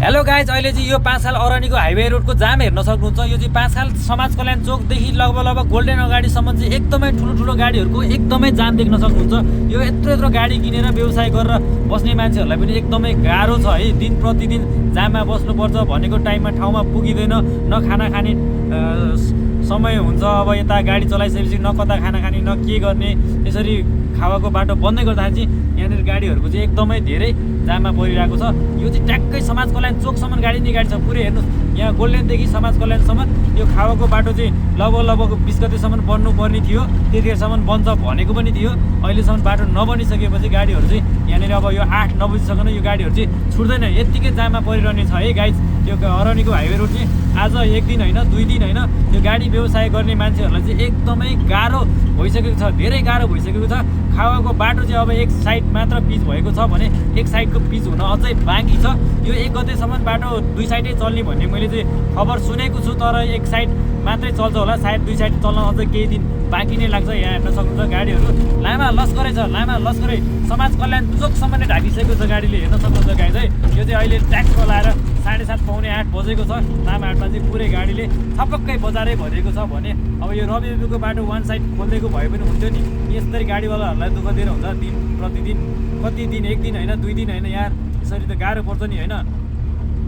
Hello guys, अहिले चाहिँ यो पाँचखाल अरनीको हाइवे रोडको जाम हेर्न सक्नुहुन्छ। यो चाहिँ पाँचखाल समाज कल्याण चोकदेखि लगभग गोल्डन अगाडिसम्म चाहिँ एकदमै ठुलो गाडीहरूको एकदमै जाम देख्न सक्नुहुन्छ। यो यत्रो गाडी किनेर व्यवसाय गरेर बस्ने मान्छेहरूलाई पनि एकदमै गाह्रो छ है। दिन प्रतिदिन जाममा बस्नुपर्छ, भनेको टाइममा ठाउँमा पुगिँदैन, न खाना खाने समय हुन्छ। अब यता गाडी चलाइसकेपछि न कता खाना खाने न के गर्ने, त्यसरी खावाको बाटो बन्दै गर्दाखेरि चाहिँ यहाँनिर गाडीहरूको चाहिँ एकदमै धेरै जाममा परिरहेको छ। यो चाहिँ ट्याक्कै समाज कल्याण चोकसम्म गाडी नै गाडी छ। पुरै हेर्नुहोस्, यहाँ गोल्डेनदेखि समाज कल्याणसम्म यो खावाको बाटो चाहिँ लगभग 20 गतेसम्म बन्नुपर्ने थियो, त्यतिखेरसम्म बन्छ भनेको पनि थियो। अहिलेसम्म बाटो नबनिसकेपछि गाडीहरू चाहिँ यहाँनिर अब यो 8-9 बजीसम्म यो गाडीहरू चाहिँ छुट्दैन, यत्तिकै जाममा परिरहने छ है गाइज। यो अरनीको हाइवे रोड चाहिँ आज एक दिन होइन, 2 दिन होइन, यो गाडी व्यवसाय गर्ने मान्छेहरूलाई चाहिँ एकदमै गाह्रो भइसकेको छ, धेरै गाह्रो भइसकेको छ। खावाको बाटो चाहिँ अब एक साइड मात्र पिच भएको छ भने एक साइडको पिच हुन अझै बाँकी छ। यो 1 गतेसम्म बाटो 2 साइडै चल्ने भन्ने मैले चाहिँ खबर सुनेको छु, तर एक साइड मात्रै चल्छ होला, सायद 2 साइड चल्न अझै केही दिन बाँकी नै लाग्छ। यहाँ हेर्न सक्नुहुन्छ गाडीहरू लामा लस्करै छ, लामा लस्करै समाज कल्याण चोकसम्म नै ढाकिसकेको छ गाडीले, हेर्न सक्नुहुन्छ गाइज है। यो चाहिँ अहिले ट्याक्स लगाएर 7:30 पाउने 8 बजेको छ। लामाहाटमा चाहिँ पुरै गाडीले थपक्कै बजारै भरिएको छ भने अब यो रविको बाटो 1 साइड खोलिदिएको भए पनि हुन्थ्यो नि। यसरी गाडीवालाहरूलाई दुःख दिएर हुन्छ दिन प्रतिदिन, कति दिन, 1 दिन होइन, 2 दिन होइन यार, यसरी त गाह्रो पर्छ नि होइन।